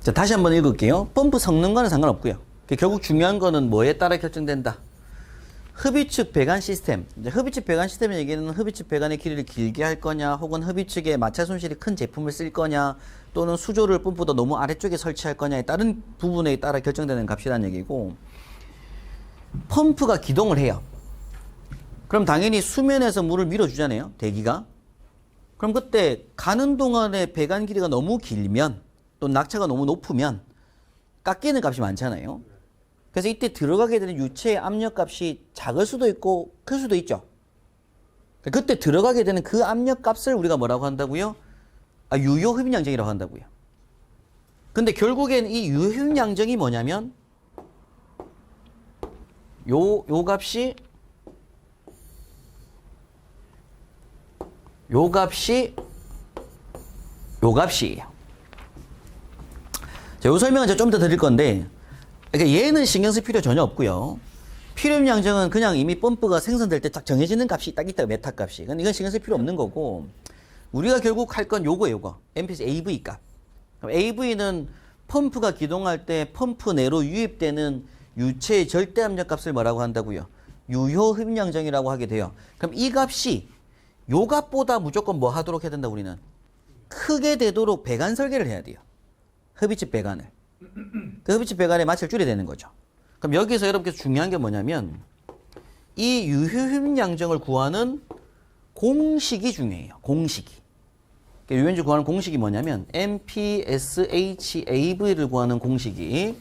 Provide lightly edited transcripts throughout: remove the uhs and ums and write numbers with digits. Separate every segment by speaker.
Speaker 1: 자, 다시 한번 읽을게요. 펌프 성능과는 상관없고요. 결국 중요한 거는 뭐에 따라 결정된다. 흡입축 배관 시스템. 이제 흡입축 배관 시스템을 얘기하는 흡입축 배관의 길이를 길게 할 거냐, 혹은 흡입축에 마찰 손실이 큰 제품을 쓸 거냐, 또는 수조를 펌프보다 너무 아래쪽에 설치할 거냐에 따른 부분에 따라 결정되는 값이라는 얘기고, 펌프가 기동을 해요. 그럼 당연히 수면에서 물을 밀어주잖아요, 대기가. 그럼 그때 가는 동안에 배관 길이가 너무 길면, 또 낙차가 너무 높으면 깎이는 값이 많잖아요. 그래서 이때 들어가게 되는 유체의 압력 값이 작을 수도 있고 클 수도 있죠. 그때 들어가게 되는 그 압력 값을 우리가 뭐라고 한다고요? 유효 흡입 양정이라고 한다고요. 근데 결국엔 이 유효 흡입 양정이 뭐냐면 요 값이에요. 자, 요 설명은 제가 좀 더 드릴 건데, 그러니까 얘는 신경 쓸 필요 전혀 없고요. 필요염 양정은 그냥 이미 펌프가 생성될 때 딱 정해지는 값이 딱 있다, 메타 값이. 이건 신경 쓸 필요 없는 거고, 우리가 결국 할 건 요거. MPS AV 값. 그럼 AV는 펌프가 기동할 때 펌프 내로 유입되는 유체의 절대 압력 값을 뭐라고 한다고요? 유효 흡입 양정이라고 하게 돼요. 그럼 이 값이 요 값보다 무조건 뭐 하도록 해야 된다, 우리는? 크게 되도록 배관 설계를 해야 돼요. 흡입축 배관을. 그 흡입축 배관의 맛을 줄여야 되는 거죠. 그럼 여기서 여러분께서 중요한 게 뭐냐면 이 유효 흡입 양정을 구하는 공식이 중요해요. 공식이. 유효 양정을 구하는 공식이 뭐냐면 MPSHAV를 구하는 공식이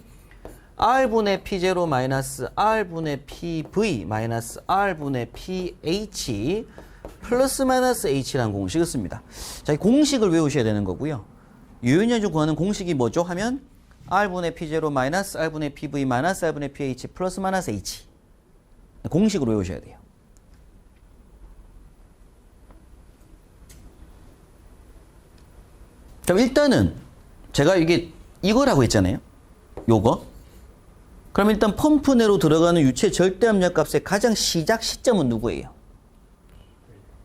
Speaker 1: R분의 P0 마이너스 R분의 PV 마이너스 R분의 PH 플러스 마이너스 H라는 공식을 씁니다. 자, 이 공식을 외우셔야 되는 거고요. 유효 양정 구하는 공식이 뭐죠? 하면 R분의 P0 마이너스 R분의 PV 마이너스 R분의 PH 플러스 마이너스 H. 공식으로 외우셔야 돼요. 그럼 일단은 제가 이거라고 했잖아요. 요거. 그럼 일단 펌프 내로 들어가는 유체 절대 압력 값의 가장 시작 시점은 누구예요?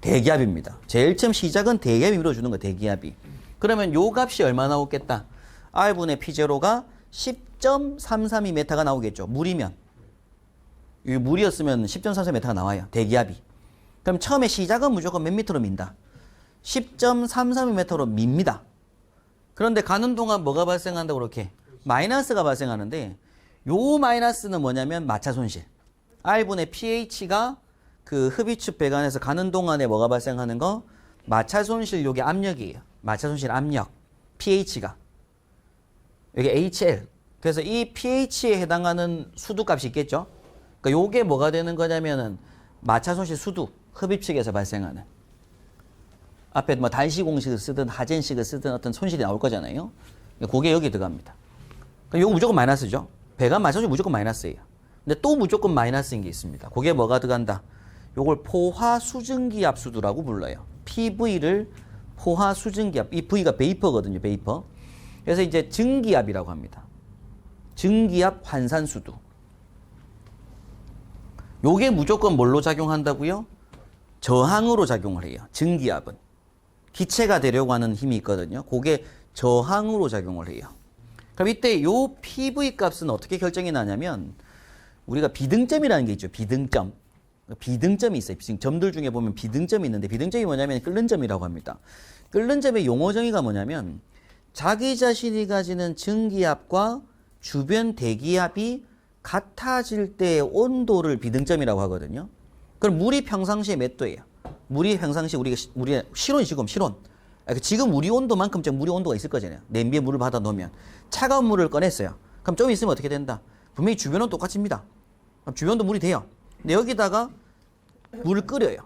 Speaker 1: 대기압입니다. 제일 처음 시작은 대기압이 밀어주는 거예요. 대기압이. 그러면 요 값이 얼마 나오겠다? R분의 P0가 10.332m가 나오겠죠. 물이면. 이 물이었으면 10.33m가 나와요. 대기압이. 그럼 처음에 시작은 무조건 몇 미터로 민다? 10.332m로 밉니다. 그런데 가는 동안 뭐가 발생한다고 그렇게? 마이너스가 발생하는데 요 마이너스는 뭐냐면 마찰 손실. R분의 pH가 그 흡입축 배관에서 가는 동안에 뭐가 발생하는 거? 마찰 손실 요게 압력이에요. 마찰 손실 압력. pH가. 여기 HL. 그래서 이 pH에 해당하는 수두 값이 있겠죠? 그러니까 요게 뭐가 되는 거냐면은 마찰 손실 수두. 흡입축에서 발생하는. 앞에 뭐 달시 공식을 쓰든 하젠식을 쓰든 어떤 손실이 나올 거잖아요. 그게 여기 들어갑니다. 요거 무조건 마이너스죠. 배관 마찰 손실 무조건 마이너스예요. 근데 또 무조건 마이너스인 게 있습니다. 그게 뭐가 들어간다? 요걸 포화 수증기압 수두라고 불러요. PV를 포화 수증기압. 이 V가 베이퍼거든요. 베이퍼. 그래서 이제 증기압이라고 합니다. 증기압 환산 수두. 요게 무조건 뭘로 작용한다고요? 저항으로 작용을 해요. 증기압은. 기체가 되려고 하는 힘이 있거든요. 그게 저항으로 작용을 해요. 그럼 이때 요 PV 값은 어떻게 결정이 나냐면 우리가 비등점이라는 게 있죠. 비등점. 비등점이 있어요. 점들 중에 보면 비등점이 있는데 비등점이 뭐냐면 끓는 점이라고 합니다. 끓는 점의 용어 정의가 뭐냐면 자기 자신이 가지는 증기압과 주변 대기압이 같아질 때의 온도를 비등점이라고 하거든요. 그럼 물이 평상시에 몇 도예요? 물이 평상시에 우리가 실온이 지금 실온. 지금 우리 온도만큼 물이 온도가 있을 거잖아요. 냄비에 물을 받아 놓으면 차가운 물을 꺼냈어요. 그럼 좀 있으면 어떻게 된다? 분명히 주변은 똑같습니다. 그럼 주변도 물이 돼요. 근데 여기다가 물을 끓여요.